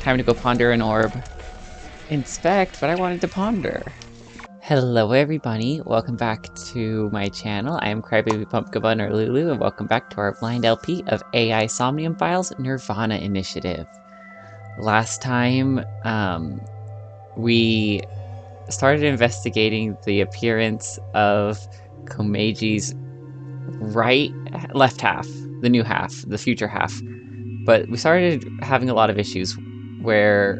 Time to go ponder an orb. Inspect, but I wanted to ponder. Hello everybody, welcome back to my channel. I am Crybaby Pumpkin Bun or Lulu, and welcome back to our blind LP of AI Somnium Files Nirvana Initiative. Last time, we started investigating the appearance of Komeji's left half, the new half, the future half. But we started having a lot of issues where,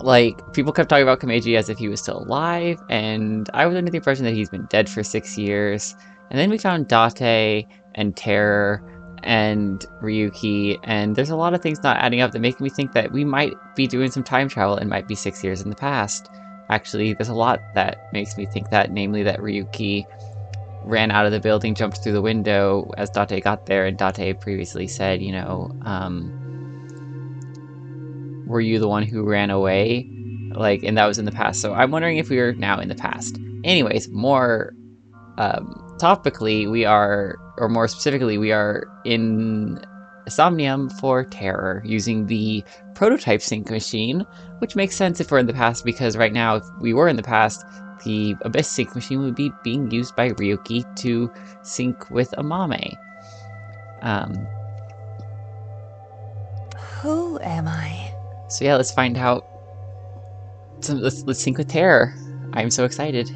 like, people kept talking about Komeji as if he was still alive, and I was under the impression that he's been dead for 6 years. And then we found Date and Terror and Ryuki, and there's a lot of things not adding up that make me think that we might be doing some time travel and might be 6 years in the past. Actually, there's a lot that makes me think that, namely that Ryuki ran out of the building, jumped through the window as Date got there, and Date previously said, you know, were you the one who ran away? Like, and that was in the past. So I'm wondering if we are now in the past. Anyways, more topically, we are, or more specifically, we are in Somnium for Terror, using the prototype sync machine, which makes sense if we're in the past, because right now, if we were in the past, the Abyss sync machine would be being used by Ryuki to sync with Amame. Who am I? So yeah, let's find out. So let's sync with Terror. I'm so excited.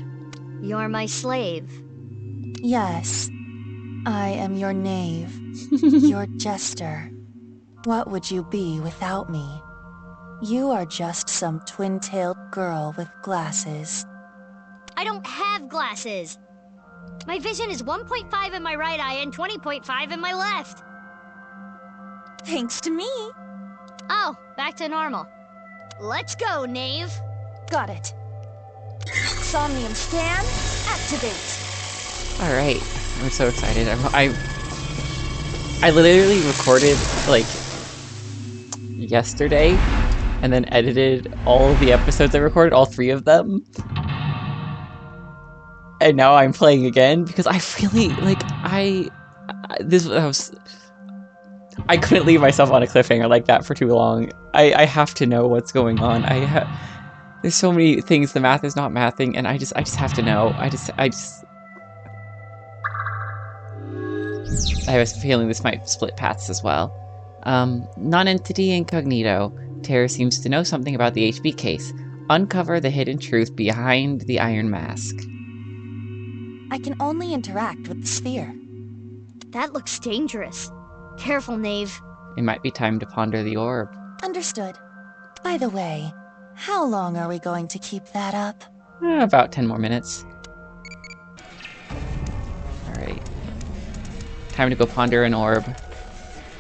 You're my slave. Yes, I am your knave, your jester. What would you be without me? You are just some twin-tailed girl with glasses. I don't have glasses. My vision is 1.5 in my right eye and 20.5 in my left. Thanks to me. Oh, back to normal. Let's go, knave. Got it. Somnium scan, activate. Alright, I'm so excited. I literally recorded, like, yesterday, and then edited all of the episodes I recorded, all 3 of them. And now I'm playing again, because I really, like, I couldn't leave myself on a cliffhanger like that for too long. I have to know what's going on. There's so many things the math is not mathing, and I just have to know. I have a feeling this might split paths as well. Non-entity incognito. Terror seems to know something about the HB case. Uncover the hidden truth behind the iron mask. I can only interact with the sphere. That looks dangerous. Careful, knave. It might be time to ponder the orb. Understood. By the way, how long are we going to keep that up? About 10 more minutes. Alright. Time to go ponder an orb.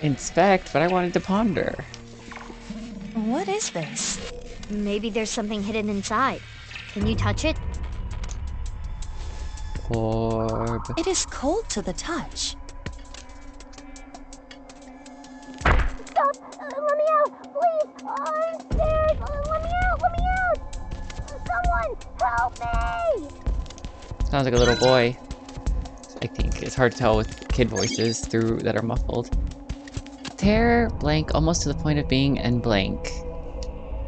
Inspect, but I wanted to ponder. What is this? Maybe there's something hidden inside. Can you touch it? Orb. It is cold to the touch. Stop! Let me out! Please! I'm scared! Let me out! Let me out! Someone! Help me! Sounds like a little boy. I think it's hard to tell with kid voices through that are muffled. Terror, blank, almost to the point of being, and blank.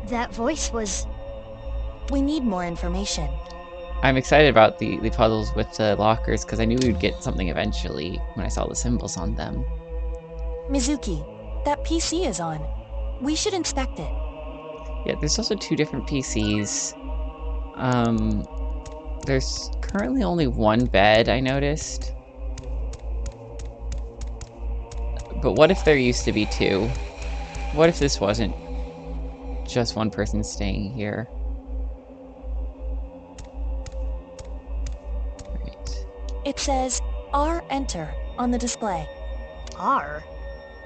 That voice was... We need more information. I'm excited about the puzzles with the lockers, because I knew we would get something eventually when I saw the symbols on them. Mizuki, that PC is on. We should inspect it. Yeah, there's also 2 different PCs. There's currently only 1 bed, I noticed. But what if there used to be 2? What if this wasn't just one person staying here? Right. It says R enter on the display. R?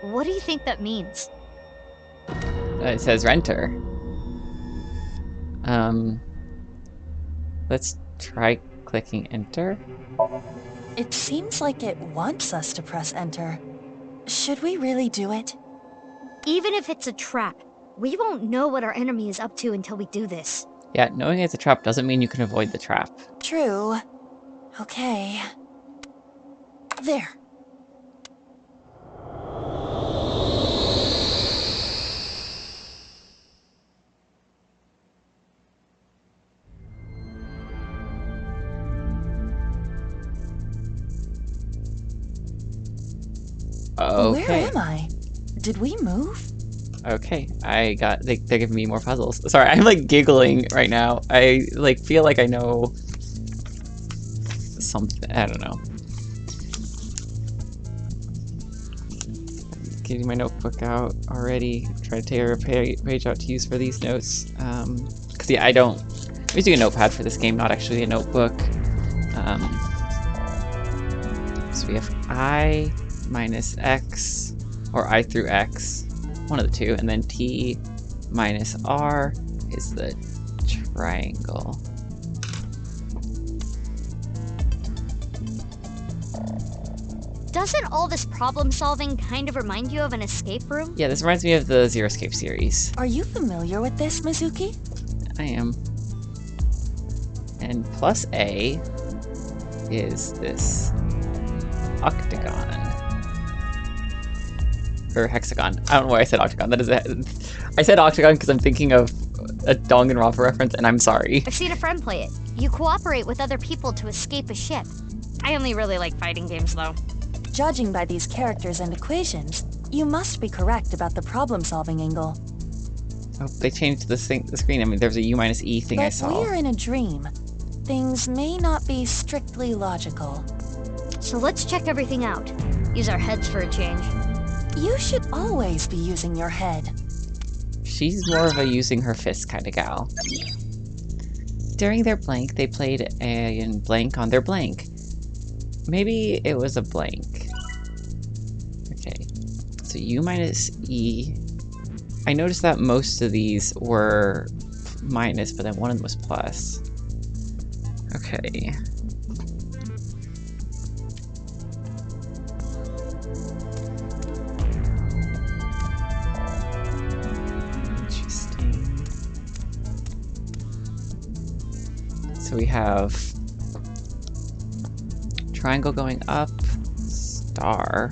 What do you think that means? It says renter. Let's try clicking enter. It seems like it wants us to press enter. Should we really do it? Even if it's a trap, we won't know what our enemy is up to until we do this. Yeah, knowing it's a trap doesn't mean you can avoid the trap. True. Okay. There. Okay. Where am I? Did we move? Okay, they're giving me more puzzles. Sorry, I'm like giggling right now. I like feel like I know something. I don't know. Getting my notebook out already. Try to tear a page out to use for these notes. Cause yeah, I'm using a notepad for this game, not actually a notebook. So we have I minus X, or I through X, one of the two, and then T minus R is the triangle. Doesn't all this problem solving kind of remind you of an escape room? Yeah, this reminds me of the Zero Escape series. Are you familiar with this, Mizuki? I am. And plus A is this octagon. Or hexagon. I don't know why I said octagon. That is I said octagon because I'm thinking of a Danganronpa reference, and I'm sorry. I've seen a friend play it. You cooperate with other people to escape a ship. I only really like fighting games, though. Judging by these characters and equations, you must be correct about the problem-solving angle. Oh, they changed the screen. I mean, there's a U minus E thing I But saw. we're in a dream. Things may not be strictly logical. So let's check everything out. Use our heads for a change. You should always be using your head. She's more of a using her fist kind of gal. During their blank, they played a blank on their blank. Maybe it was a blank. Okay, so U minus E. I noticed that most of these were minus, but then one of them was plus. Okay. Interesting. So we have triangle going up, star,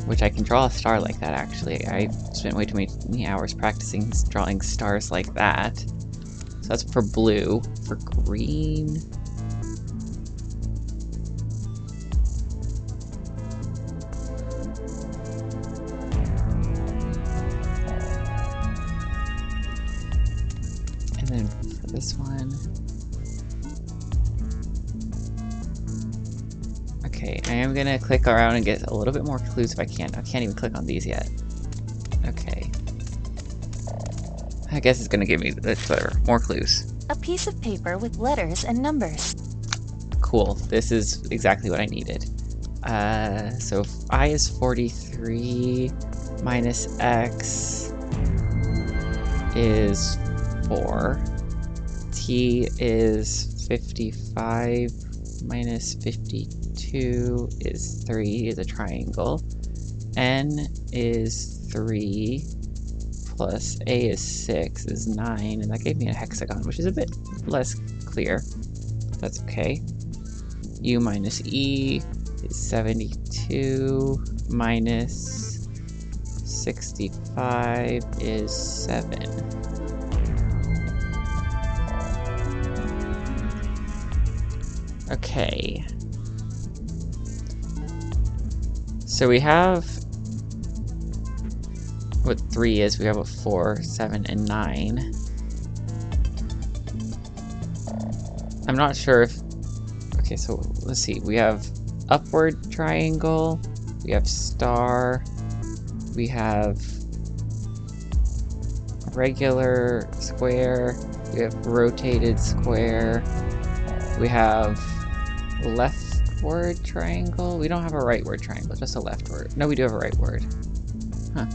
which I can draw a star like that actually. I spent way too many hours practicing drawing stars like that. So that's for blue. For green, and then for this one, okay, I am gonna click around and get a little bit more clues if I can. I can't even click on these yet. Okay. I guess it's gonna give me, whatever, more clues. A piece of paper with letters and numbers. Cool, this is exactly what I needed. So if I is 43, minus X is 4. T is 55, minus 52 is 3, is a triangle. N is 3, plus A is 6, is 9, and that gave me a hexagon, which is a bit less clear. That's okay. U minus E is 72, minus 65 is 7. Okay. So we have what 3 is, we have what 4, 7, and 9. I'm not sure if... Okay, so let's see. We have upward triangle, we have star, we have regular square, we have rotated square, we have leftward triangle. We don't have a rightward triangle, just a leftward. No, we do have a rightward. Huh.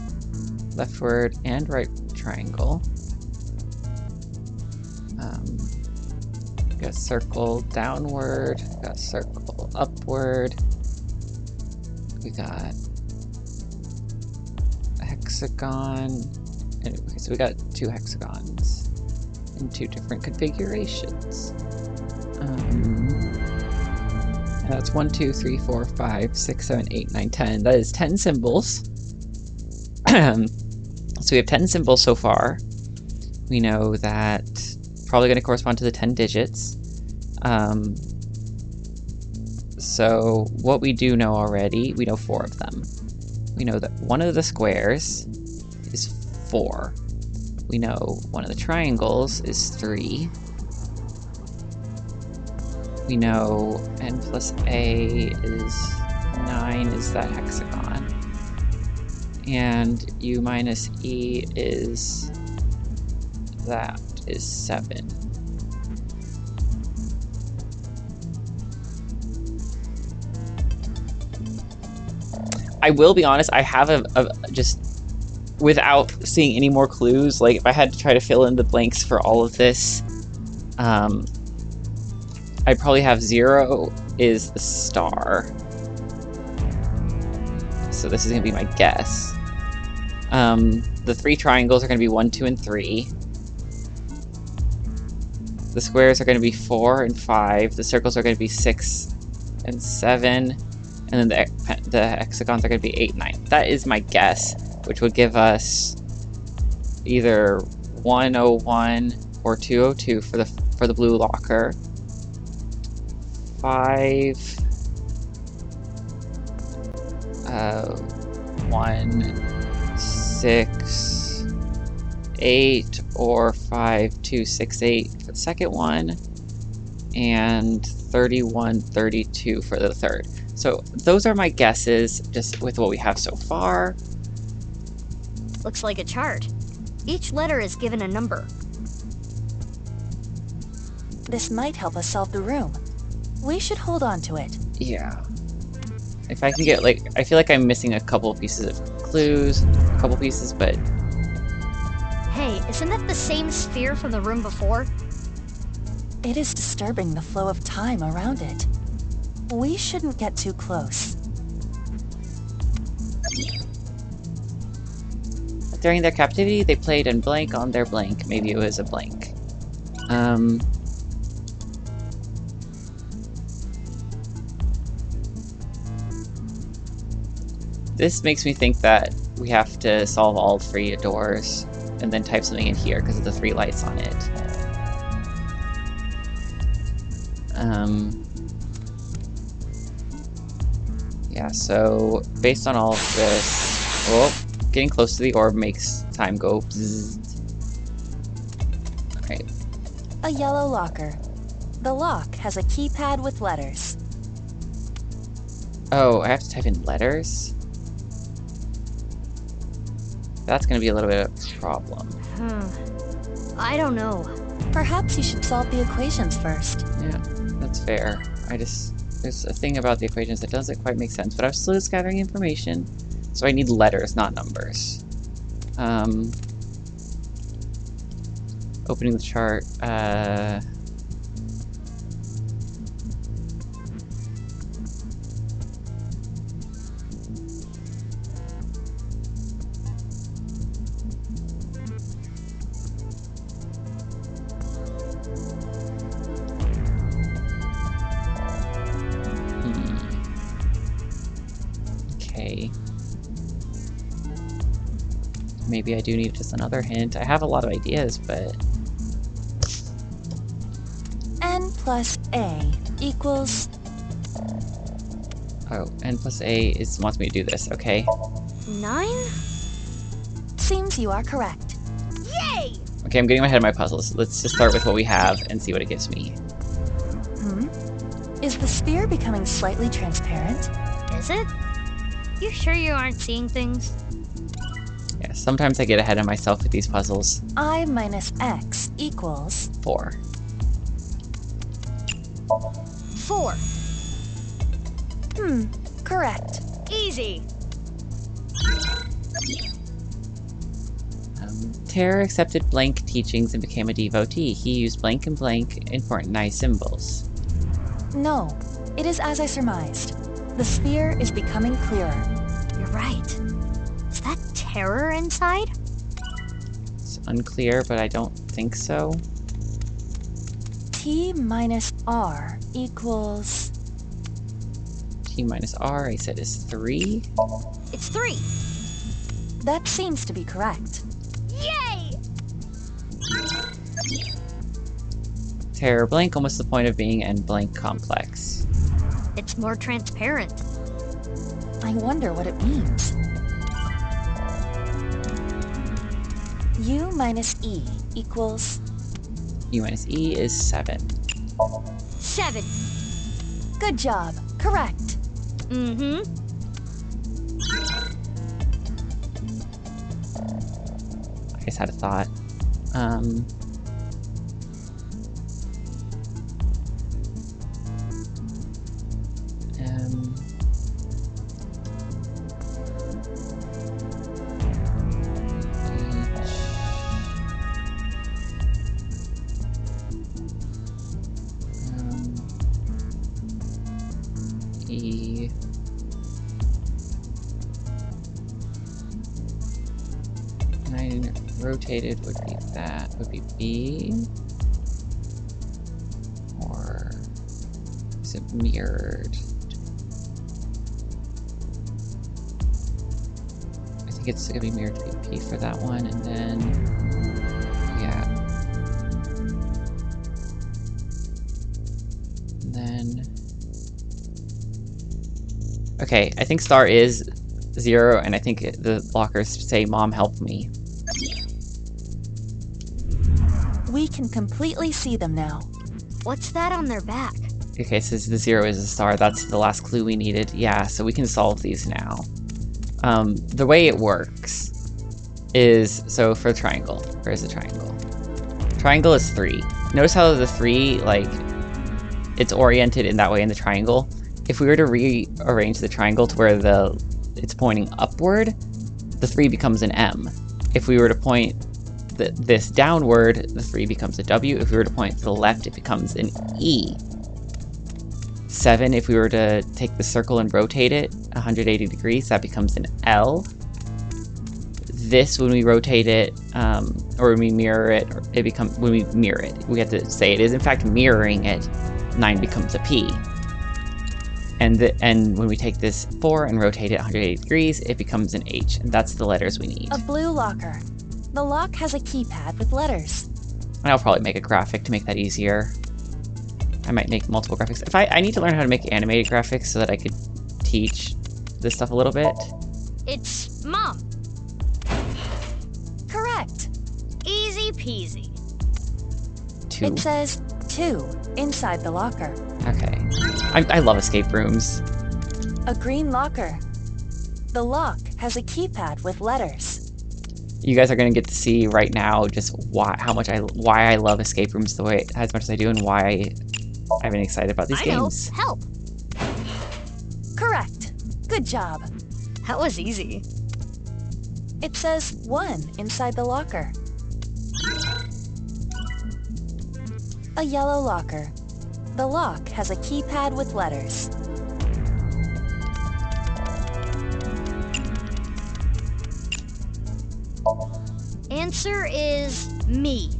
Leftward and right triangle. We got circle downward, we got circle upward, we got a hexagon, and okay, so we got 2 hexagons in 2 different configurations. And that's 1, 2, 3, 4, 5, 6, 7, 8, 9, 10. That is 10 symbols. So we have 10 symbols so far. We know that probably going to correspond to the 10 digits. So what we do know already, we know 4 of them. We know that one of the squares is 4. We know one of the triangles is 3. We know n plus a is 9 is that hexagon. And u minus e is... that is 7. I will be honest, I have just, without seeing any more clues, like if I had to try to fill in the blanks for all of this, I'd probably have 0 is the star. So this is going to be my guess. The 3 triangles are going to be 1, 2, and 3. The squares are going to be 4 and 5. The circles are going to be 6 and 7. And then the hexagons are going to be 8, 9. That is my guess, which would give us either 101 or 202 for the blue locker. 5, 1, 6, 8, or 5, 2, 6, 8 for the second one, and 31, 32 for the third. So those are my guesses, just with what we have so far. Looks like a chart. Each letter is given a number. This might help us solve the room. We should hold on to it. Yeah. If I can get, like, I feel like I'm missing a couple pieces of clues, a couple pieces, but... Hey, isn't that the same sphere from the room before? It is disturbing the flow of time around it. We shouldn't get too close. During their captivity, they played in blank on their blank. Maybe it was a blank. This makes me think that we have to solve all 3 doors and then type something in here because of the 3 lights on it. Yeah, so based on all of this, well, getting close to the orb makes time go bzzzt. Alright. A yellow locker. The lock has a keypad with letters. Oh, I have to type in letters? That's gonna be a little bit of a problem. I don't know. Perhaps you should solve the equations first. Yeah, that's fair. There's a thing about the equations that doesn't quite make sense, but I'm still just gathering information. So I need letters, not numbers. Opening the chart, okay. Maybe I do need just another hint. I have a lot of ideas, but... N plus A equals... Oh, n plus a wants me to do this, okay. 9? Seems you are correct. Yay! Okay, I'm getting my head of my puzzles. Let's just start with what we have and see what it gives me. Is the sphere becoming slightly transparent? Is it? You sure you aren't seeing things? Yeah, sometimes I get ahead of myself with these puzzles. I minus X equals... 4. 4. Correct. Easy. Terror accepted blank teachings and became a devotee. He used blank and blank important nice symbols. No, it is as I surmised. The sphere is becoming clearer. You're right. Is that terror inside? It's unclear, but I don't think so. T minus R equals... T minus R, I said, is 3. It's 3. That seems to be correct. Yay! Terror blank, almost the point of being, and blank complex. It's more transparent. I wonder what it means. U minus E equals... U minus E is 7. 7. Good job. Correct. Mm-hmm. I just had a thought. E. 9 rotated would be that. Would be B. Or is it mirrored? I think it's gonna be mirrored to be P for that one, and then yeah. And then okay, I think star is 0, and I think the lockers say "Mom, help me." We can completely see them now. What's that on their back? Okay, so the 0 is a star. That's the last clue we needed. Yeah, so we can solve these now. The way it works is, so for triangle, where's the triangle? Triangle is 3. Notice how the 3, like, it's oriented in that way in the triangle. If we were to rearrange the triangle to where it's pointing upward, the 3 becomes an M. If we were to point this downward, the 3 becomes a W. If we were to point to the left, it becomes an E. 7, if we were to take the circle and rotate it 180 degrees, that becomes an L. This, when we rotate it, or when we mirror it, when we mirror it, we have to say it is in fact mirroring it, 9 becomes a P. And when we take this 4 and rotate it 180 degrees, it becomes an H, and that's the letters we need. A blue locker. The lock has a keypad with letters. And I'll probably make a graphic to make that easier. I might make multiple graphics. I need to learn how to make animated graphics so that I could teach this stuff a little bit. It's Mom. Correct. Easy peasy. 2. It says 2 inside the locker. Okay. I love escape rooms. A green locker. The lock has a keypad with letters. You guys are gonna get to see right now just why I love escape rooms the way as much as I do, and why I've been excited about these games. I know. Help. Correct. Good job. That was easy. It says 1 inside the locker. A yellow locker. The lock has a keypad with letters. Answer is me.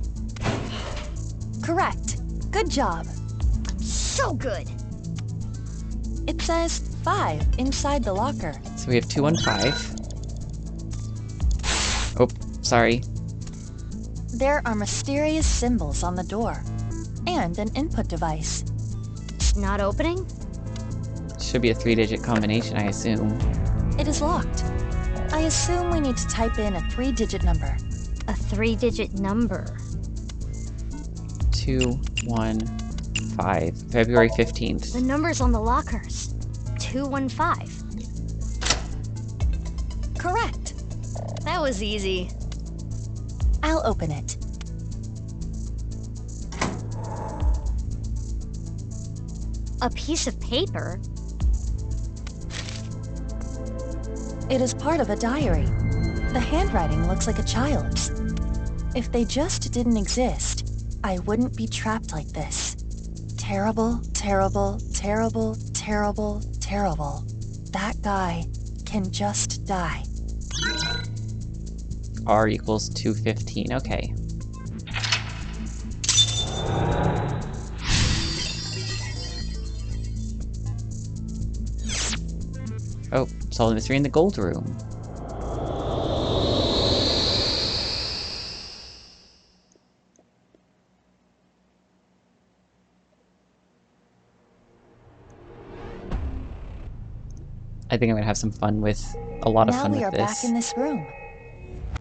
Correct. Good job. So good. It says 5 inside the locker. So we have 2 and 5. Oh, sorry. There are mysterious symbols on the door and an input device. It's not opening? Should be a 3-digit combination, I assume. It is locked. I assume we need to type in a 3-digit number. A 3-digit number. 215. February 15th. The number's on the lockers. 215. Correct. That was easy. I'll open it. A piece of paper? It is part of a diary. The handwriting looks like a child's. If they just didn't exist, I wouldn't be trapped like this. Terrible, terrible, terrible, terrible, terrible. That guy can just die. R equals 215. Okay. Oh, solve the mystery in the gold room. I think I'm gonna have some fun with a lot of Now fun we with are this. back in this room.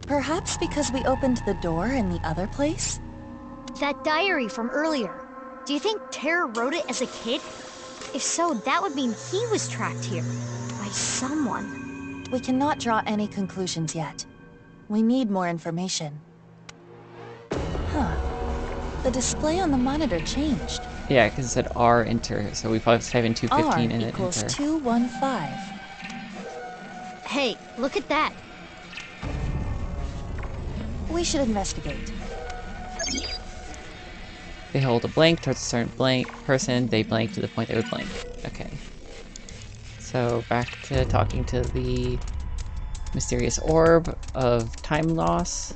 Perhaps because we opened the door in the other place? That diary from earlier. Do you think Terror wrote it as a kid? If so, that would mean he was trapped here by someone. We cannot draw any conclusions yet. We need more information. Huh. The display on the monitor changed. Yeah, because it said R enter, so we probably have to type in 215 R and then equals enter. 215. Hey, look at that. We should investigate. They hold a blank towards a certain blank person, they blank to the point they would blank. Okay. So back to talking to the mysterious orb of time loss.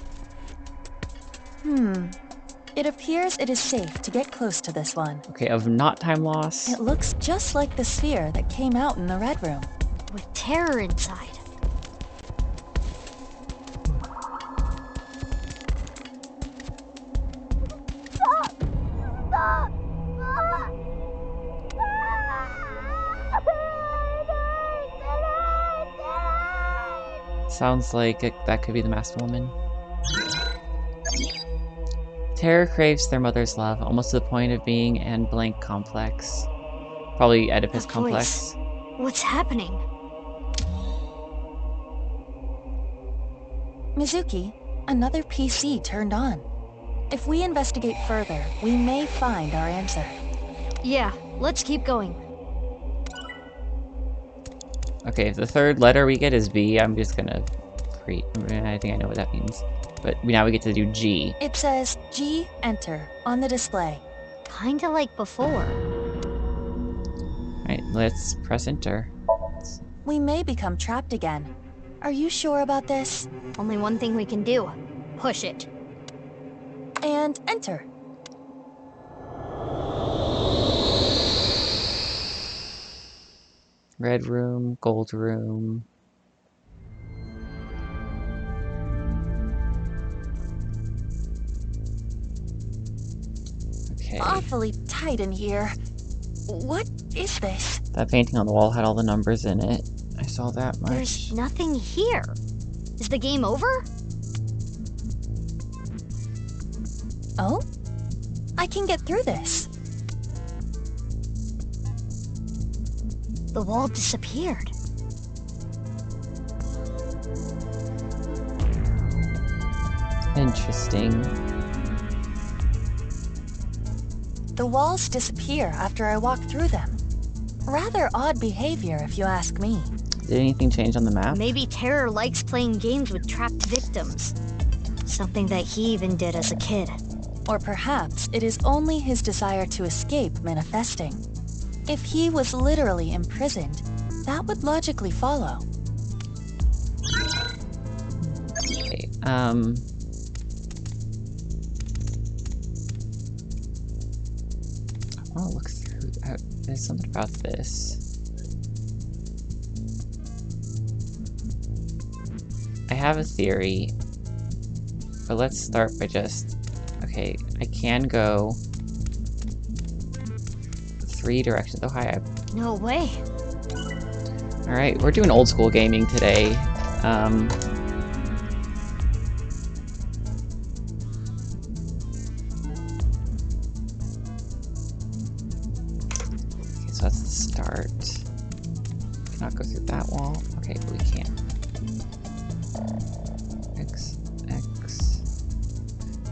It appears it is safe to get close to this one. Okay, of not time loss. It looks just like the sphere that came out in the Red Room. With Terror inside. Sounds like that could be the masked woman. Terror craves their mother's love, almost to the point of being an blank complex. Probably Oedipus That complex. voice. What's happening? Mizuki, another PC turned on. If we investigate further, we may find our answer. Yeah, let's keep going. Okay, if the third letter we get is B, I'm just gonna create. I think I know what that means. But now we get to do G. It says G, enter, on the display. Kinda like before. Alright, let's press enter. We may become trapped again. Are you sure about this? Only one thing we can do. Push it. And enter. Red room, gold room. Okay. Awfully tight in here. What is this? That painting on the wall had all the numbers in it. I saw that much. There's nothing here. Is the game over? Oh? I can get through this. The wall disappeared. Interesting. The walls disappear after I walk through them. Rather odd behavior, if you ask me. Did anything change on the map? Maybe Terror likes playing games with trapped victims. Something that he even did as a kid. Or perhaps it is only his desire to escape manifesting. If he was literally imprisoned, that would logically follow. Okay, I want to look through. There's something about this. I have a theory, but let's start by just... Okay, I can go 3 directions. Oh, hi. No way. Alright, we're doing old school gaming today. Okay, so that's the start. Cannot go through that wall. Okay, but we can. X.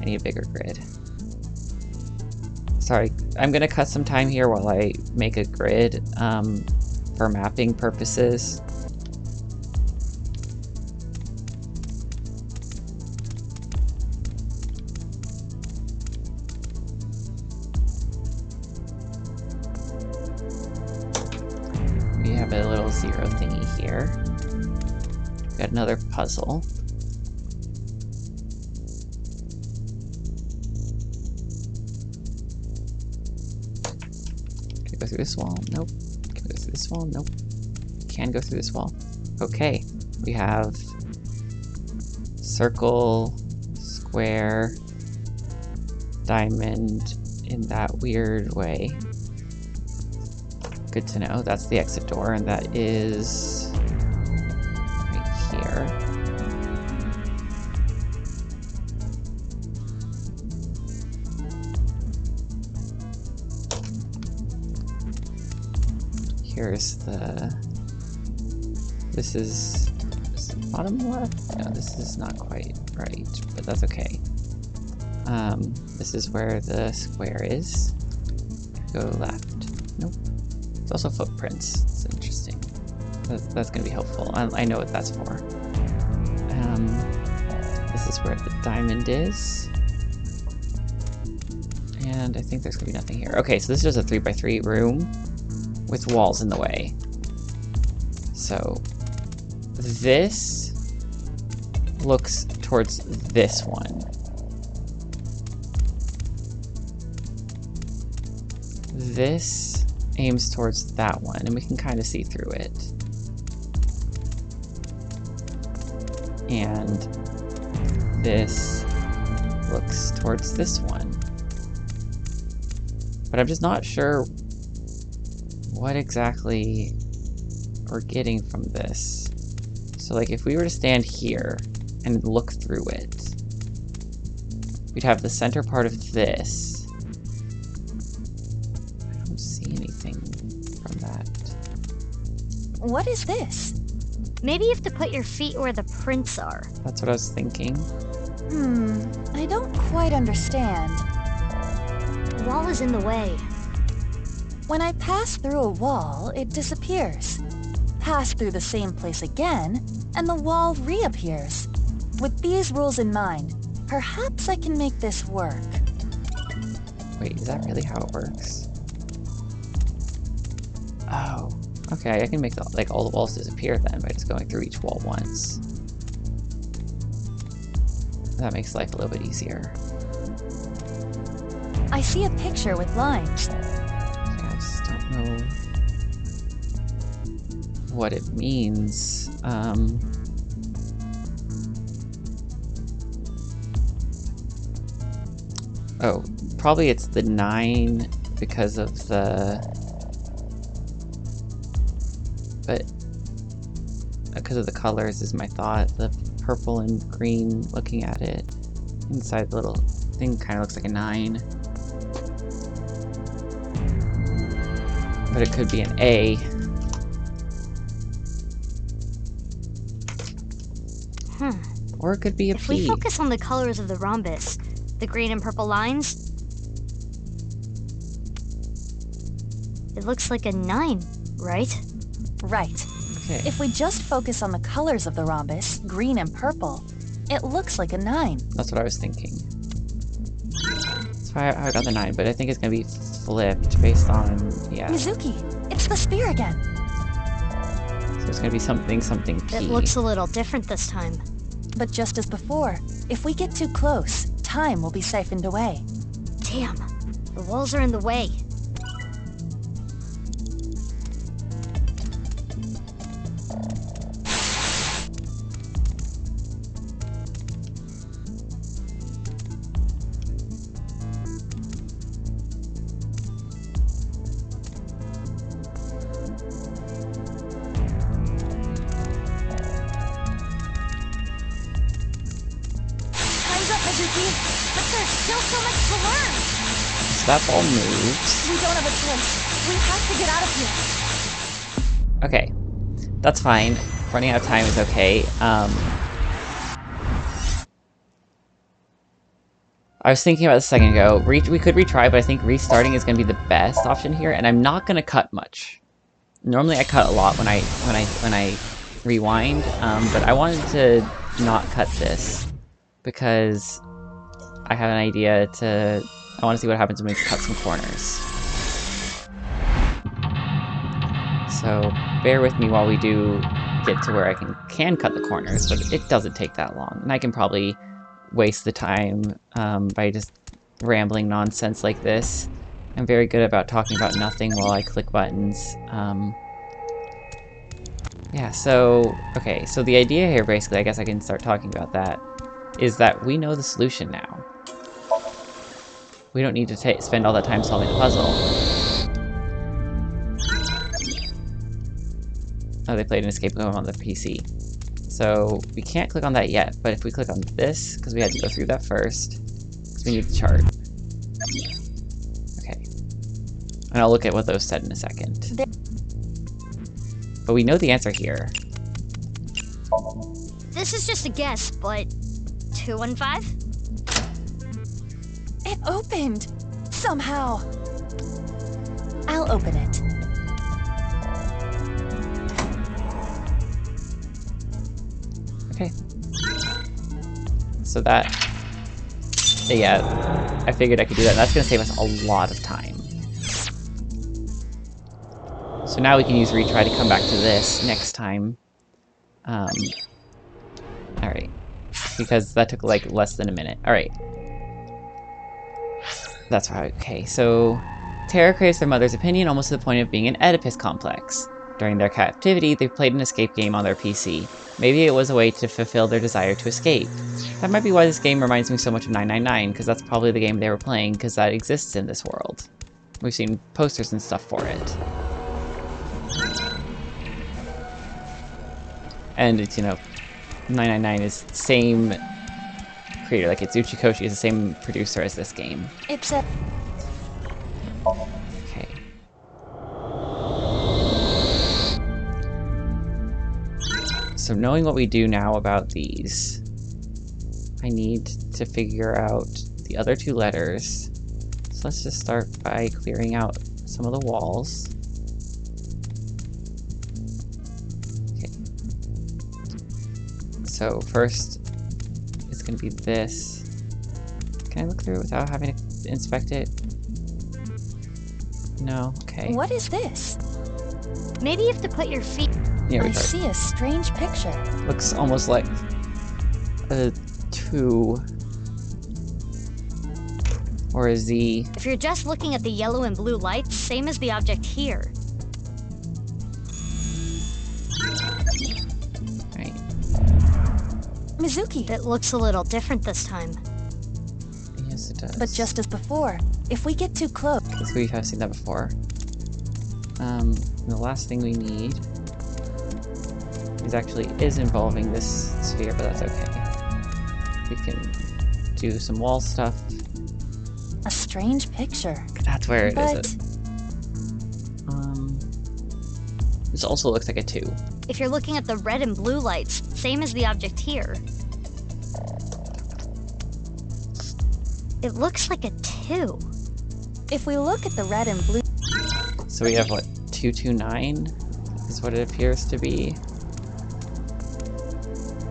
I need a bigger grid. Sorry, I'm gonna cut some time here while I make a grid, for mapping purposes. We have a little 0 thingy here. Got another puzzle. Can I go through this wall? Nope. Can I go through this wall? Nope. Can go through this wall. Okay. We have circle, square, diamond in that weird way. Good to know. That's the exit door, and that is right here. Here's the... This is the bottom left? No, this is not quite right, but that's okay. This is where the square is. Go left. Nope. It's also footprints. It's interesting. That's going to be helpful. I know what that's for. This is where the diamond is. And I think there's going to be nothing here. Okay, so this is just a 3x3 room with walls in the way. So this looks towards this one. This aims towards that one, and we can kind of see through it. And this looks towards this one. But I'm just not sure what exactly we're getting from this. So like if we were to stand here and look through it, we'd have the center part of this. I don't see anything from that. What is this? Maybe you have to put your feet where the prints are. That's what I was thinking. I don't quite understand. The wall is in the way. When I pass through a wall, it disappears. Pass through the same place again, and the wall reappears. With these rules in mind, perhaps I can make this work. Wait, is that really how it works? Oh, okay, I can make all the walls disappear then by just going through each wall once. That makes life a little bit easier. I see a picture with lines. I just don't know what it means. Oh, probably it's the 9 because of the... But because of the colors is my thought. The purple and green, looking at it inside the little thing, kind of looks like a 9. But it could be an A. Or it could be a If P. we focus on the colors of the rhombus, the green and purple lines, it looks like a 9, right? Right. Okay. If we just focus on the colors of the rhombus, green and purple, it looks like a 9. That's what I was thinking. That's why I got the 9, but I think it's gonna be flipped based on, yeah. Mizuki, it's the spear again. So it's gonna be something P. It looks a little different this time. But just as before, if we get too close, time will be siphoned away. Damn, the walls are in the way. But there's still so much to learn. So that ball moves. We don't have a choice. We have to get out of here. Okay. That's fine. Running out of time is okay. I was thinking about this a second ago. We could retry, but I think restarting is going to be the best option here, and I'm not going to cut much. Normally I cut a lot when I rewind, but I wanted to not cut this because I have an idea I want to see what happens when we cut some corners. So bear with me while we do get to where I can cut the corners, but it doesn't take that long, and I can probably waste the time by just rambling nonsense like this. I'm very good about talking about nothing while I click buttons. Yeah, so, okay, so the idea here, basically, I guess I can start talking about that, is that we know the solution now. We don't need to spend all that time solving the puzzle. Oh, they played an escape game on the PC. So we can't click on that yet, but if we click on this, because we had to go through that first, because we need the chart. Okay. And I'll look at what those said in a second. But we know the answer here. This is just a guess, but 215? It opened! Somehow! I'll open it. Okay. So that... Yeah, I figured I could do that. That's going to save us a lot of time. So now we can use retry to come back to this next time. Alright. Because that took like less than a minute. Alright. That's right. Okay, so... Terra craves their mother's opinion almost to the point of being an Oedipus complex. During their captivity, they played an escape game on their PC. Maybe it was a way to fulfill their desire to escape. That might be why this game reminds me so much of 999, because that's probably the game they were playing, because that exists in this world. We've seen posters and stuff for it. And it's, you know, 999 is the same creator, like it's Uchikoshi is the same producer as this game. It's a... Okay. So knowing what we do now about these, I need to figure out the other two letters. So let's just start by clearing out some of the walls. Okay. So first, it's going to be this. Can I look through it without having to inspect it? No? Okay. What is this? Maybe you have to put your feet... Yeah, I see a strange picture. looks almost like a 2 or a Z. If you're just looking at the yellow and blue lights, same as the object here. Right. Mizuki. It looks a little different this time. Yes, it does. But just as before, if we get too close... Because we have seen that before. The last thing we need is involving this sphere, but that's okay. We can do some wall stuff. A strange picture. That's where it But... is. This also looks like a 2. If you're looking at the red and blue lights, same as the object here. It looks like a 2. If we look at the red and blue... So we have, what, 229 is what it appears to be.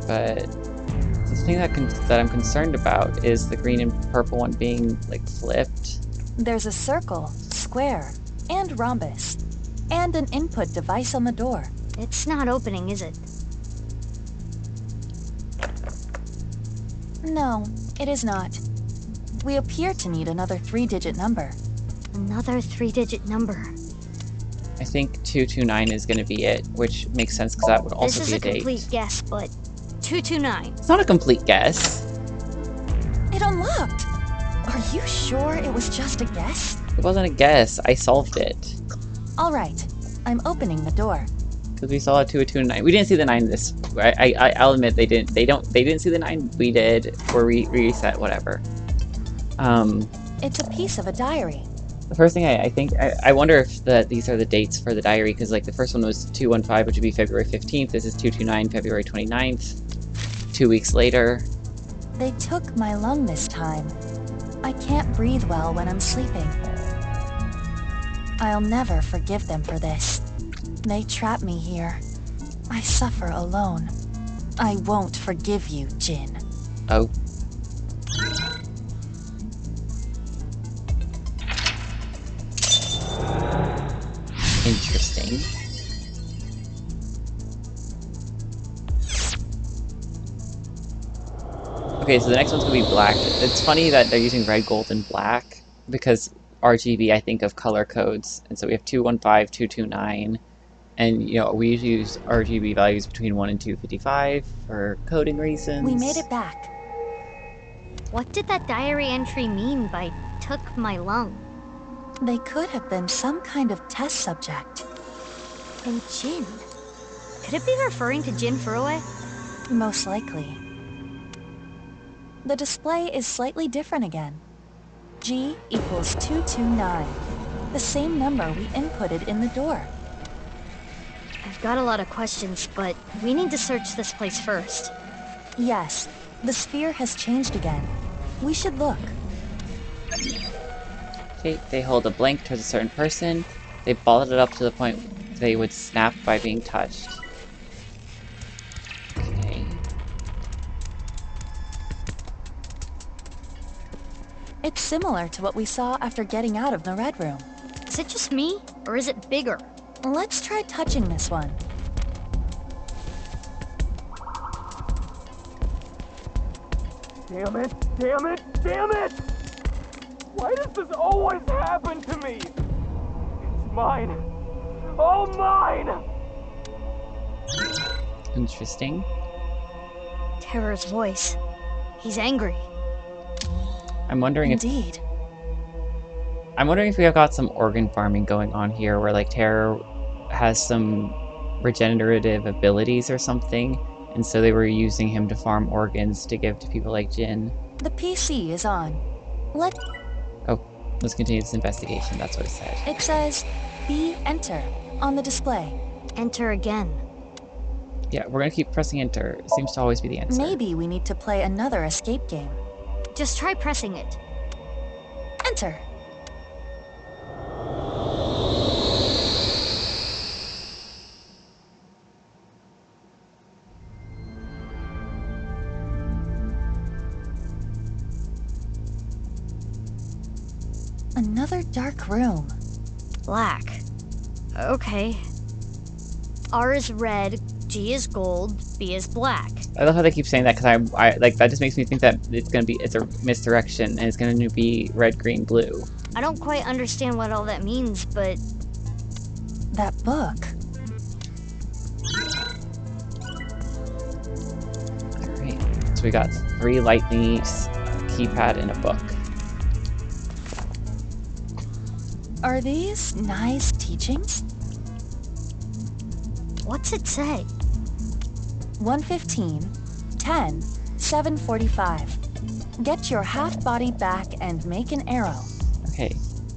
But the thing that I'm concerned about is the green and purple one being, like, flipped. There's a circle, square, and rhombus, and an input device on the door. It's not opening, is it? No, it is not. We appear to need another 3-digit number. Another 3-digit number. I think 229 is going to be it, which makes sense because that would also This be is a a date. complete guess, but 229. It's not a complete guess. It unlocked! Are you sure it was just a guess? It wasn't a guess. I solved it. Alright, I'm opening the door. Because we saw a 2, a 2, and a 9. We didn't see the 9 this... I'll admit they didn't. They didn't see the 9. We did. Or reset, whatever. It's a piece of a diary. The first thing I wonder if these are the dates for the diary, because like the first one was 215, which would be February 15th. This is 229, February 29th. 2 weeks later. They took my lung this time. I can't breathe well when I'm sleeping. I'll never forgive them for this. They trap me here. I suffer alone. I won't forgive you, Jin. Oh. Interesting. Okay, so the next one's gonna be black. It's funny that they're using red, gold, and black, because RGB, I think of color codes. And so we have 215, 229, and you know, we usually use RGB values between 1 and 255 for coding reasons. We made it back. What did that diary entry mean by took my lung? They could have been some kind of test subject. And Jin. Could it be referring to Jin Furue? Most likely. The display is slightly different again. G equals 229. The same number we inputted in the door. I've got a lot of questions, but we need to search this place first. Yes, the sphere has changed again. We should look. Okay, they hold a blank towards a certain person. They balled it up to the point they would snap by being touched. Okay. It's similar to what we saw after getting out of the Red Room. Is it just me, or is it bigger? Let's try touching this one. Damn it! Damn it! Damn it! Why does this always happen to me? It's mine. All mine! Interesting. Terror's voice. He's angry. I'm wondering if Indeed. we have got some organ farming going on here, where like Terror has some regenerative abilities or something, and so they were using him to farm organs to give to people like Jin. The PC is on. Let's continue this investigation. That's what it said. It says B enter on the display. Enter again. Yeah, we're gonna keep pressing enter. It seems to always be the answer. Maybe we need to play another escape game. Just try pressing it. Enter. Another dark room. Black. Okay. R is red, G is gold, B is black. I love how they keep saying that, because I like that just makes me think that it's a misdirection and it's gonna be red, green, blue. I don't quite understand what all that means, but That book. Alright, so we got 3 lightnings, a keypad, and a book. Are these nice teachings? what's it say? 115, 10, 745. Get your half body back and make an arrow. Okay,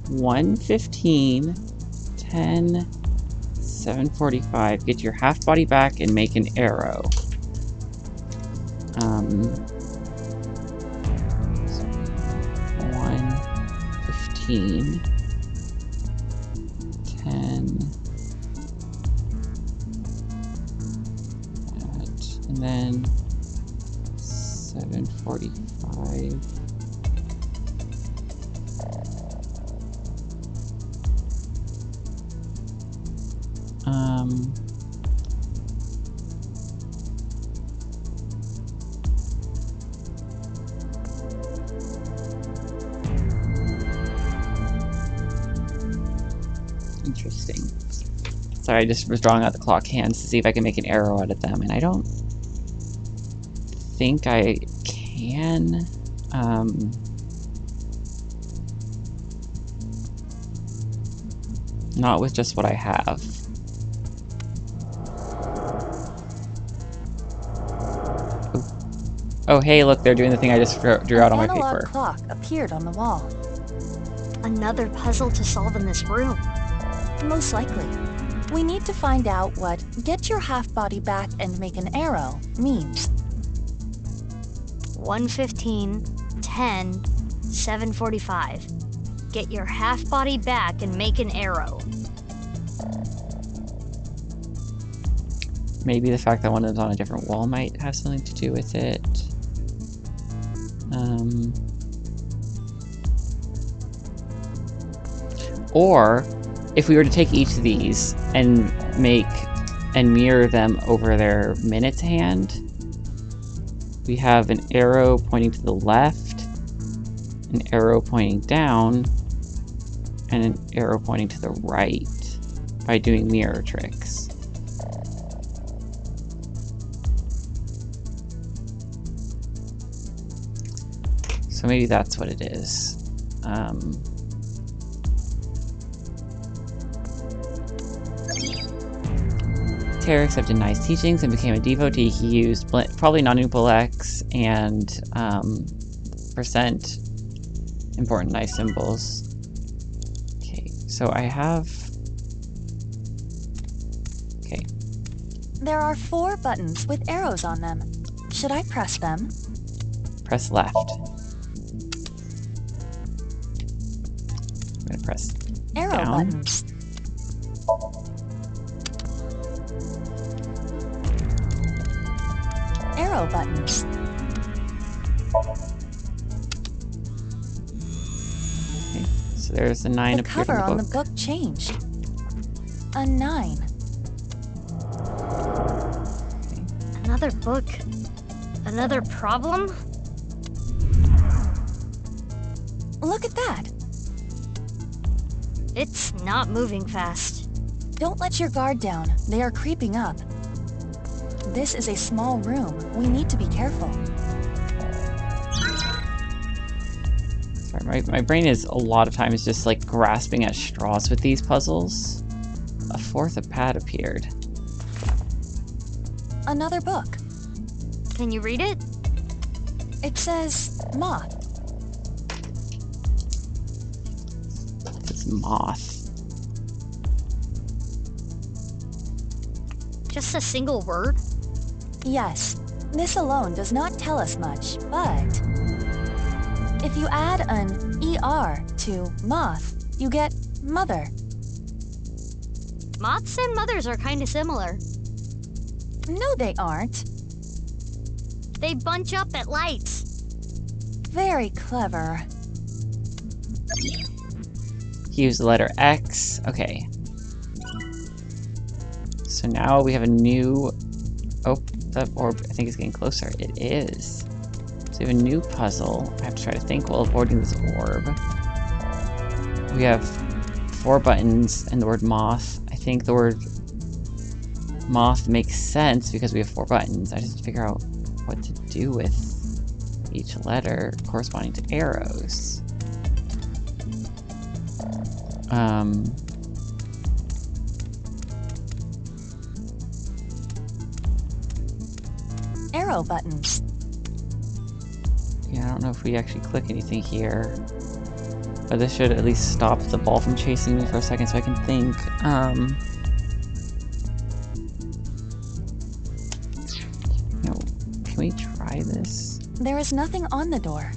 115, 10, 745. Get your half body back and make an arrow. So 115, 10, and then 745. Interesting. Sorry, I just was drawing out the clock hands to see if I can make an arrow out of them, and I don't think I can. Not with just what I have. Oh, hey, look, they're doing the thing I just drew out on my An analog paper. clock appeared on the wall. Another puzzle to solve in this room. Most likely. We need to find out what get your half body back and make an arrow means. 115, 10, 745. Get your half body back and make an arrow. Maybe the fact that one of them's on a different wall might have something to do with it. Or if we were to take each of these and mirror them over their minutes hand, we have an arrow pointing to the left, an arrow pointing down, and an arrow pointing to the right by doing mirror tricks. So maybe that's what it is. Terror accepted Nye's teachings and became a devotee, he used probably non-nuple X and percent important Nye symbols. Okay, so I have... Okay. There are 4 buttons with arrows on them. Should I press them? Press left. I'm gonna press Arrow down. buttons. Arrow buttons. Okay, so there's the 9 The appeared cover in on the the book. book changed. A 9. Another book. Another problem? Look at that. It's not moving fast. Don't let your guard down. They are creeping up. This is a small room. We need to be careful. Sorry, my brain is a lot of times just like grasping at straws with these puzzles. A 4th pad appeared. Another book. Can you read it? It says moth. It's moth. Just a single word? Yes, this alone does not tell us much, but if you add an ER to moth, you get mother. Moths and mothers are kind of similar. No, they aren't. They bunch up at lights. Very clever. He used the letter X. Okay. So now we have a new... Oh, the orb I think is getting closer. It is. So we have a new puzzle. I have to try to think while avoiding this orb. We have 4 buttons and the word moth. I think the word moth makes sense because we have 4 buttons. I just have to figure out what to do with each letter corresponding to arrows. Arrow buttons. Yeah, I don't know if we actually click anything here. But this should at least stop the ball from chasing me for a second so I can think. You know, can we try this? There is nothing on the door.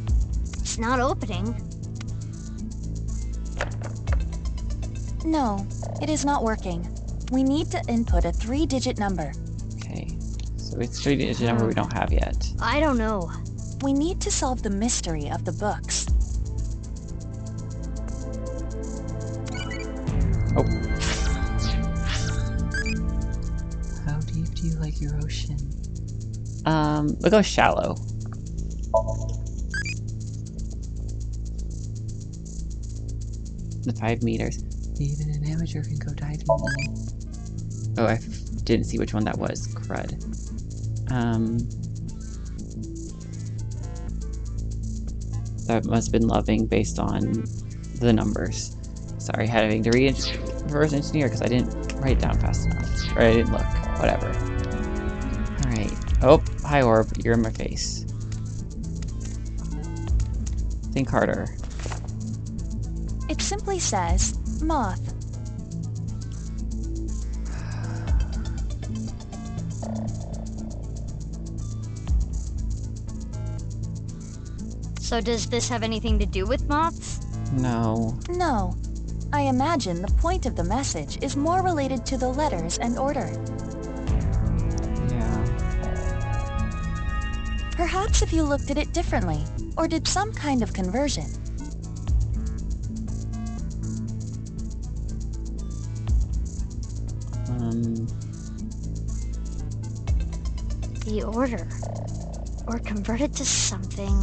It's not opening. No, it is not working. We need to input a 3-digit number. Okay, so it's 3-digit number we don't have yet. I don't know. We need to solve the mystery of the books. Oh. How deep do you like your ocean? We'll go shallow. The 5 meters. Even an amateur can go diving. Oh, I didn't see which one that was. Crud. That must have been loving based on the numbers. Sorry, having to reverse engineer because I didn't write it down fast enough. Or I didn't look. Whatever. Alright. Oh, hi orb. You're in my face. Think harder. It simply says moth. So does this have anything to do with moths? No. No. I imagine the point of the message is more related to the letters and order. Yeah. Perhaps if you looked at it differently, or did some kind of conversion. The order. Or convert it to something.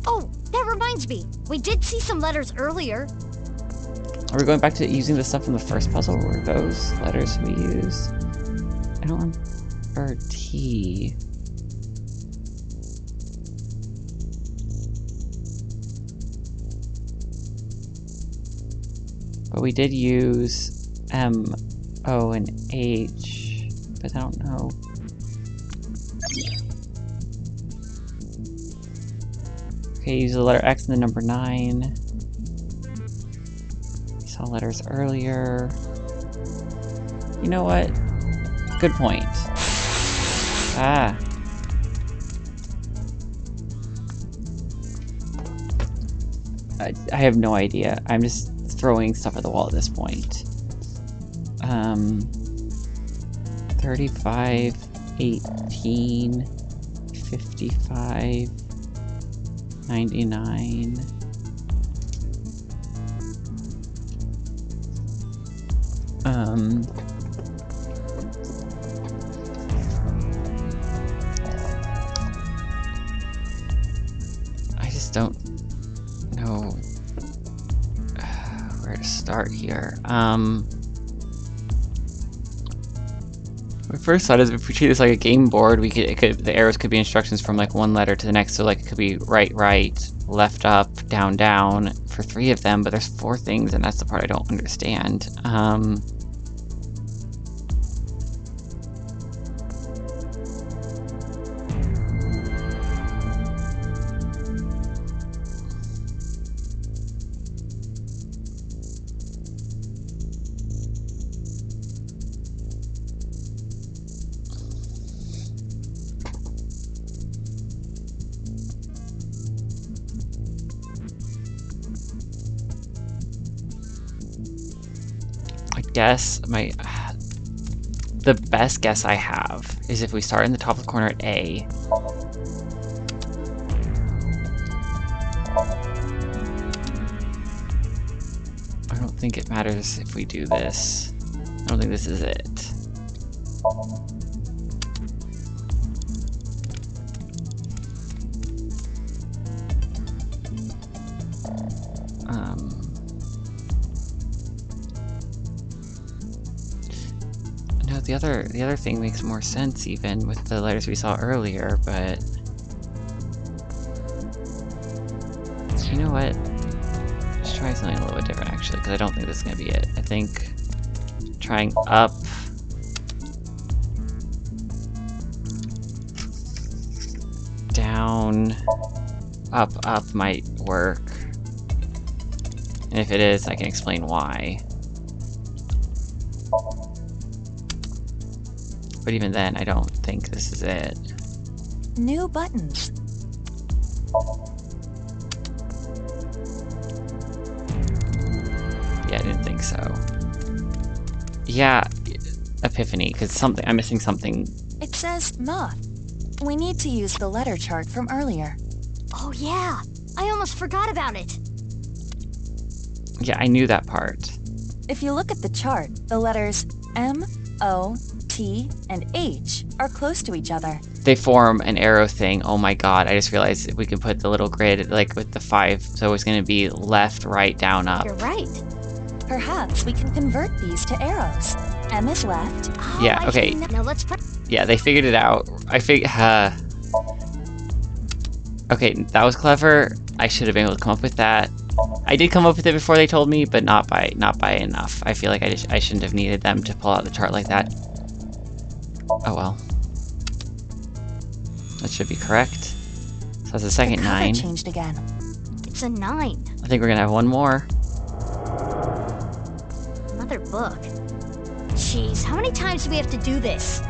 Oh, that reminds me. We did see some letters earlier. Are we going back to using the stuff from the first puzzle? Or were those letters we used? I don't remember T. But we did use M, O, and H, but I don't know. Okay, use the letter X and the number 9. We saw letters earlier. You know what? Good point. Ah. I have no idea. I'm just throwing stuff at the wall at this point. 35, 18, 55, 99. I just don't know where to start here. My first thought is if we treat this like a game board, the arrows could be instructions from like one letter to the next. So like it could be right, left, up, down, down for 3 of them. But there's 4 things, and that's the part I don't understand. Guess the best guess I have is if we start in the top of the corner at A. I don't think it matters if we do this. I don't think this is it. No, the other thing makes more sense even with the letters we saw earlier, but you know what? Let's try something a little bit different actually, because I don't think this is gonna be it. I think trying up, down, up might work. And if it is, I can explain why. But even then, I don't think this is it. New buttons. Yeah, I didn't think so. Yeah, epiphany, because I'm missing something. It says moth. We need to use the letter chart from earlier. Oh yeah, I almost forgot about it. Yeah, I knew that part. If you look at the chart, the letters M, O, T, and H are close to each other. They form an arrow thing. Oh my god, I just realized if we can put the little grid, like with the 5, so it's going to be left, right, down, up. You're right. Perhaps we can convert these to arrows. M is left. Oh, Yeah, I okay. see. Now let's put. Yeah, they figured it out. Okay, that was clever. I should have been able to come up with that. I did come up with it before they told me, but not by enough. I feel like I shouldn't have needed them to pull out the chart like that. Oh well. That should be correct. So that's the second The cover 9. changed again. It's a 9. I think we're gonna have one more. Another book. Jeez, how many times do we have to do this?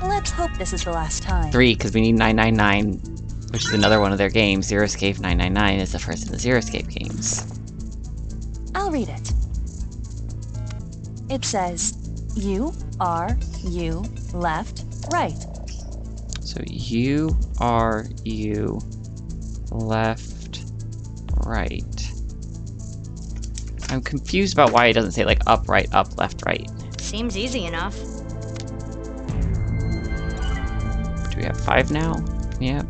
Let's hope this is the last time. 3, because we need 999, which is another one of their games. Zero Escape 999 is the first of the Zero Escape games. I'll read it. It says, U, R, U, left, right. So U, R, U, left, right. I'm confused about why it doesn't say like up, right, up, left, right. Seems easy enough. Do we have 5 now? Yep.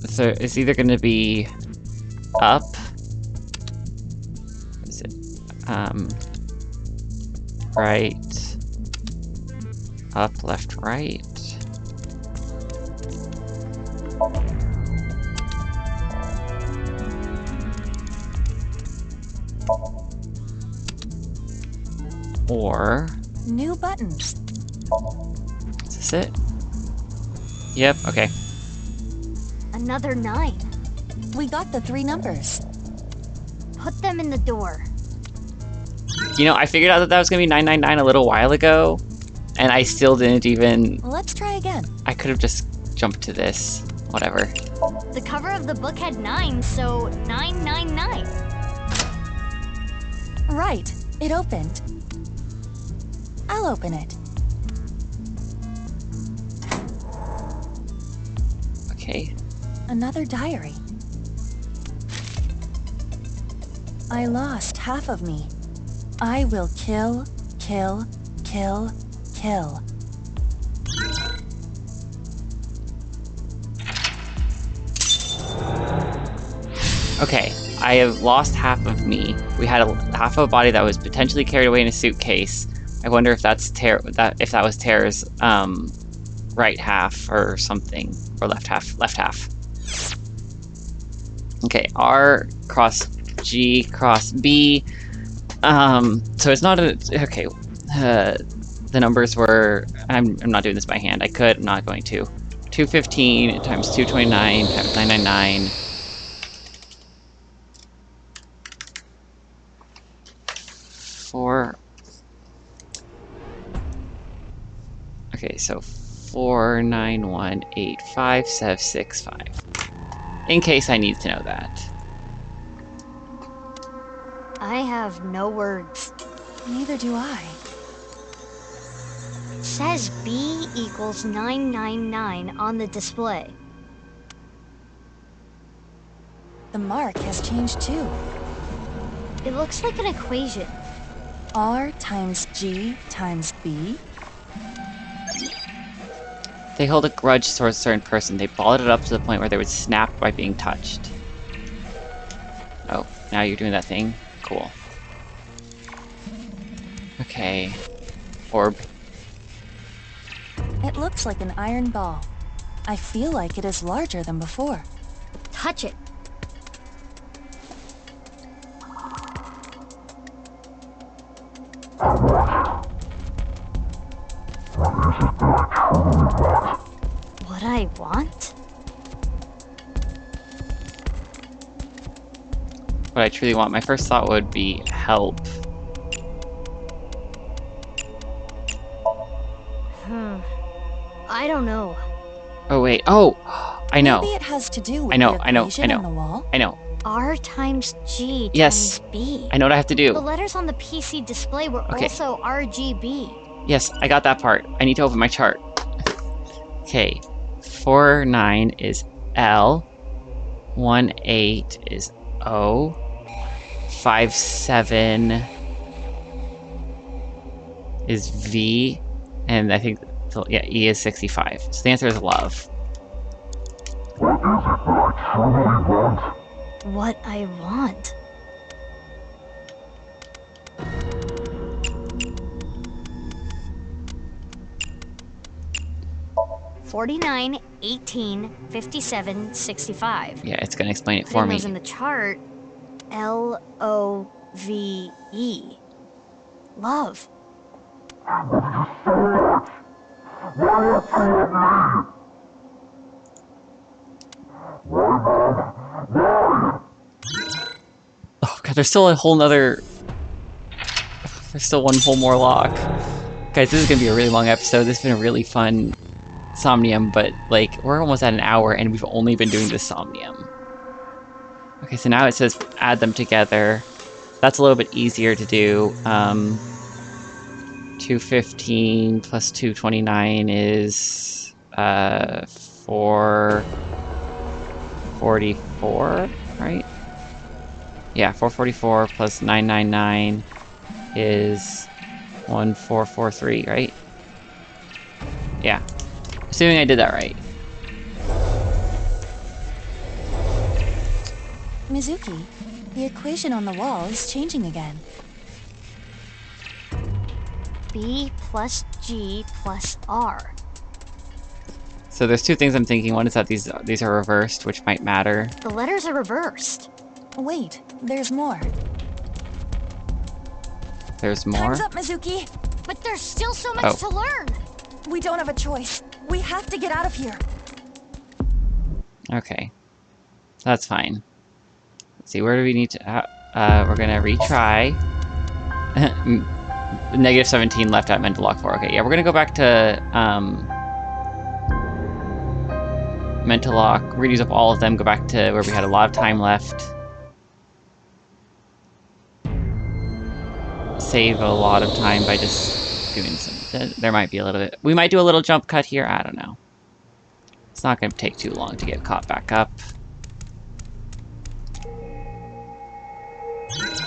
So it's either going to be up. What is it? right, up, left, right. Or... New buttons. Is this it? Yep, okay. Another 9. We got the 3 numbers. Put them in the door. You know, I figured out that that was gonna be 999 a little while ago, and I still didn't even... Let's try again. I could have just jumped to this. Whatever. The cover of the book had 9, so 999. Right. It opened. I'll open it. Okay. Another diary. I lost half of me. I will kill, kill, kill, kill. Okay, I have lost half of me. We had half of a body that was potentially carried away in a suitcase. I wonder if that's if that was Tara's right half or something, or left half. Okay, R cross G cross B. So it's not a okay. The numbers were. I'm not doing this by hand. I could. I'm not going to. 215 times 229 times 999. Okay, so 4918565. In case I need to know that. I have no words. Neither do I. It says B equals 999 on the display. The mark has changed too. It looks like an equation. R times G times B. They hold a grudge towards a certain person. They balled it up to the point where they would snap by being touched. Oh, now you're doing that thing? Cool. Okay. Orb. It looks like an iron ball. I feel like it is larger than before. Touch it. What I want? What I truly want. My first thought would be help. I don't know. Oh wait. Oh! I know. Maybe it has to do with I know, the I know, equation I on know. the wall. I know. R times G Yes. times B. I know what I have to The do. letters on the PC display were Okay. also RGB. Yes, I got that part. I need to open my chart. Okay. 49 is L. 18 is O. 57 is V. And I think, yeah, E is 65. So the answer is love. What I want? $49, 18, 57, 65. Yeah, it's gonna explain it for Putting me. those in the chart. L-O-V-E. Love. Oh god, there's still a whole nother... There's still one whole more lock. Guys, this is gonna be a really long episode. This has been a really fun Somnium, but, like, we're almost at an hour and we've only been doing this Somnium. Okay, so now it says add them together. That's a little bit easier to do. 215 plus 229 is 444, right? Yeah, 444 plus 999 is 1443, right? Yeah. Assuming I did that right. Mizuki, the equation on the wall is changing again. B plus G plus R. So there's two things I'm thinking. One is that these are reversed, which might matter. The letters are reversed. Wait, there's more. There's more. Time's up, Mizuki. But there's still so much to learn. We don't have a choice. We have to get out of here. Okay. That's fine. Let's see, where do we need to... we're gonna retry. Negative 17 left at mental lock 4. Okay, yeah, we're gonna go back to mental lock. We're gonna use up all of them, go back to where we had a lot of time left. Save a lot of time by just doing some... There might be a little bit... We might do a little jump cut here, I don't know. It's not gonna take too long to get caught back up.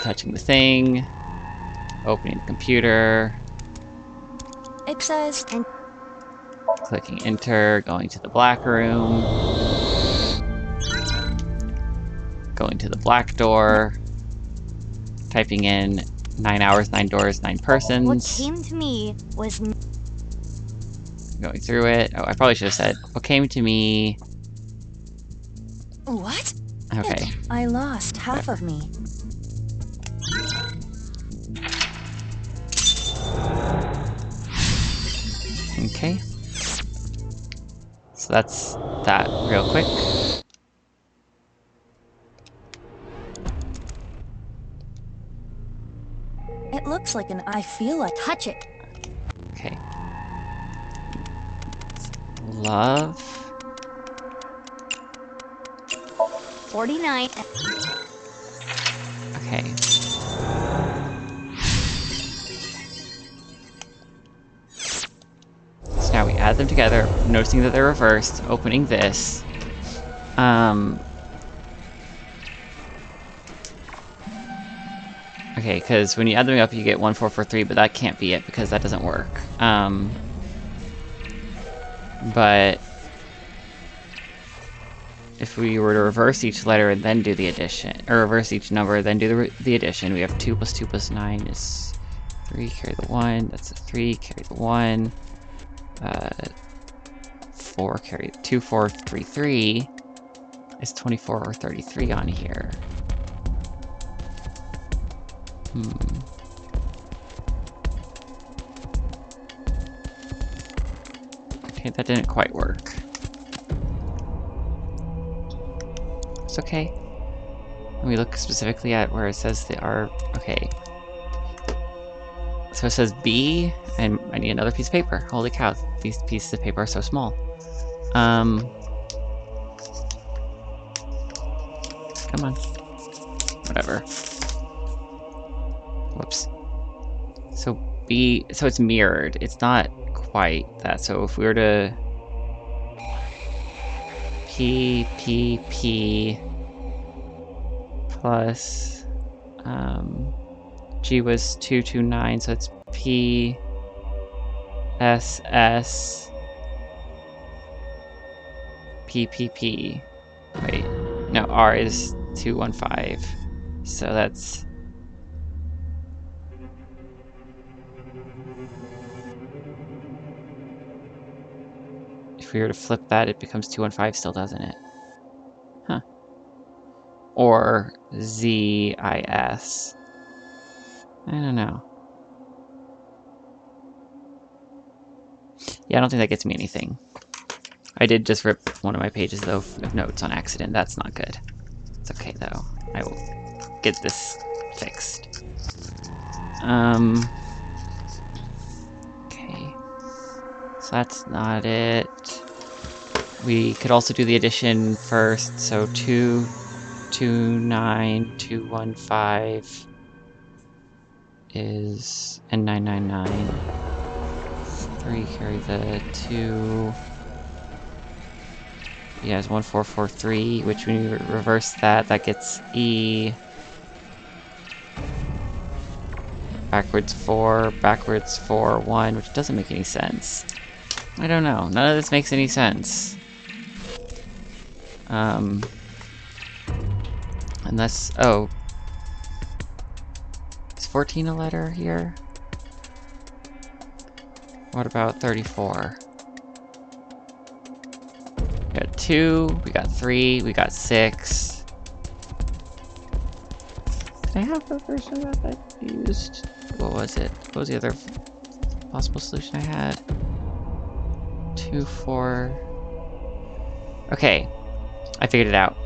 Touching the thing. Opening the computer. It says... Clicking enter, going to the black room. Going to the black door. Typing in 9 hours, 9 doors, 9 persons. What came to me was... Going through it. Oh, I probably should have said, what came to me... What? Okay. I lost half of me. Okay. So that's that real quick. It looks like an I feel like... Touch it. Okay. Love. 49. Okay. So now we add them together, noticing that they're reversed, opening this. Okay, because when you add them up, you get 1443, but that can't be it because that doesn't work. But if we were to reverse each letter and then do the addition, or reverse each number, then do the addition, we have 2 plus 2 plus 9 is 3, carry the 1, that's a 3, carry the 1. 4, carry 2, 4, 3, 3 is 24 or 33 on here. Okay, that didn't quite work. It's okay. When we look specifically at where it says they are... Okay. So it says B, and I need another piece of paper. Holy cow, these pieces of paper are so small. Come on. Whatever. Whoops. So B, so it's mirrored. It's not quite that. So if we were to P plus G was 229, so it's P S P. Wait, no, R is 215. So that's... If we were to flip that, it becomes 215 still, doesn't it? Huh. Or ZIS. I don't know. Yeah, I don't think that gets me anything. I did just rip one of my pages, though, of notes on accident. That's not good. It's okay, though. I will get this fixed. Okay. So that's not it. We could also do the addition first. So 29215 is... and 999. 3, carry the 2... Yeah, it's 1443, which when you reverse that, that gets E. Backwards 4, 1, which doesn't make any sense. I don't know. None of this makes any sense. Unless... Oh. Is 14 a letter here? What about 34? We got 2, we got 3, we got 6. Did I have a version of that I used? What was it? What was the other possible solution I had? 2, 4... Okay, I figured it out.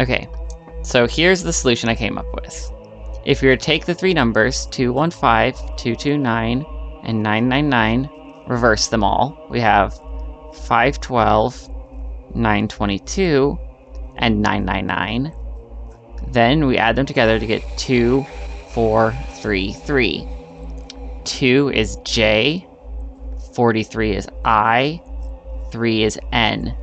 Okay, so here's the solution I came up with. If we were to take the 3 numbers, 215, 229, and 999, reverse them all, we have 512, 922, and 999. Then we add them together to get 2433. 2 is J, 43 is I, 3 is N.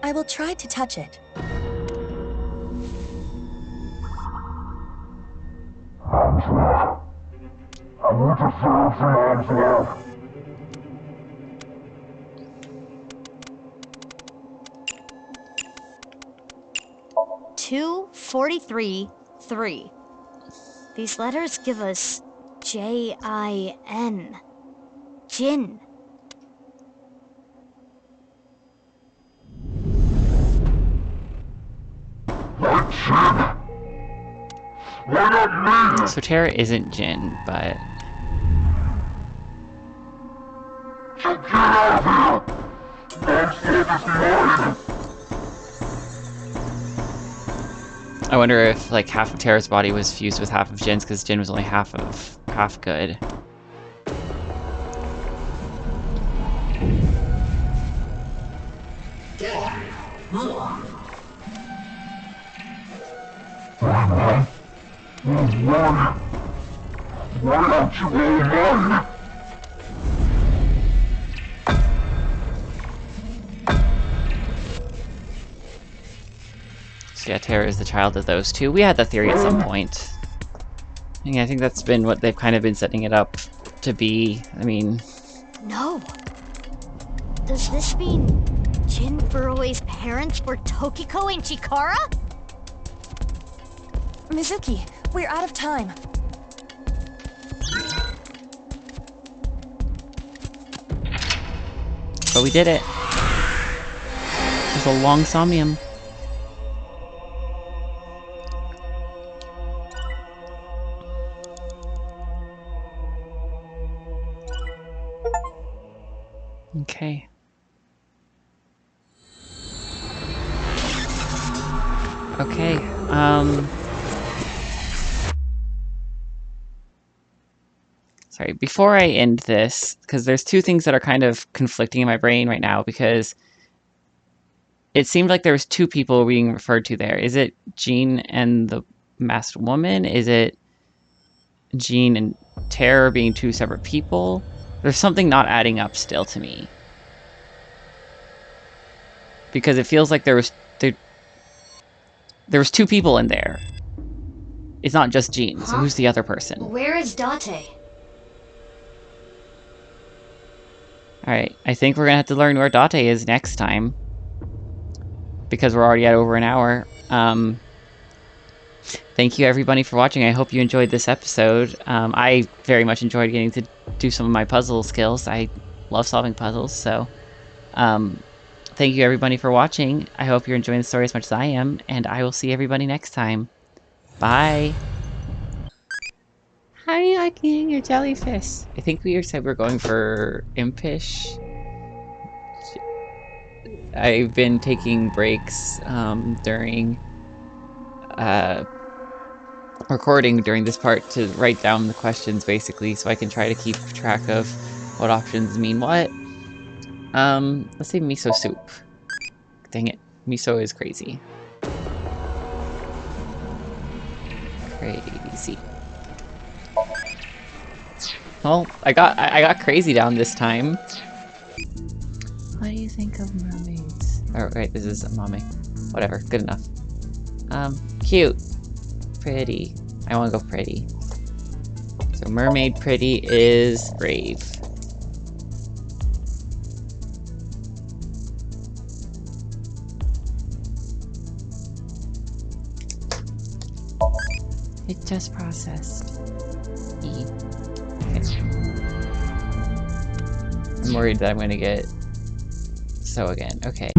I will try to touch it. Two, 43, 3. These letters give us J-I-N. Jinn. So Terra isn't Jinn, but... I wonder if, like, half of Terra's body was fused with half of Jinn's, because Jinn was only half good. So yeah, Terra is the child of those two. We had that theory at some point. Yeah, I think that's been what they've kind of been setting it up to be. I mean... No. Does this mean Jin Furue's parents were Tokiko and Chikara? Mizuki, we're out of time. But we did it. There's a long Somnium. Okay. Okay, sorry, before I end this, because there's two things that are kind of conflicting in my brain right now, because it seemed like there was 2 people being referred to there. Is it Jean and the masked woman? Is it Jean and Terror being 2 separate people? There's something not adding up still to me. Because it feels like there was 2 people in there. It's not just Jean, so who's the other person? Where is Date? Alright, I think we're gonna have to learn where Date is next time. Because we're already at over an hour. Thank you everybody for watching. I hope you enjoyed this episode. I very much enjoyed getting to do some of my puzzle skills. I love solving puzzles, so... thank you everybody for watching. I hope you're enjoying the story as much as I am, and I will see everybody next time. Bye! How are you liking your jellyfish? I think we said we're going for impish. I've been taking breaks during recording during this part to write down the questions, basically, so I can try to keep track of what options mean what. Let's say miso soup. Dang it, miso is crazy. Crazy. Well, I got crazy down this time. What do you think of mermaids? Oh, right, this is a mommy. Whatever, good enough. Cute. Pretty. I want to go pretty. So mermaid pretty is brave. It just processed. E. Okay. I'm worried that I'm gonna get so again. Okay.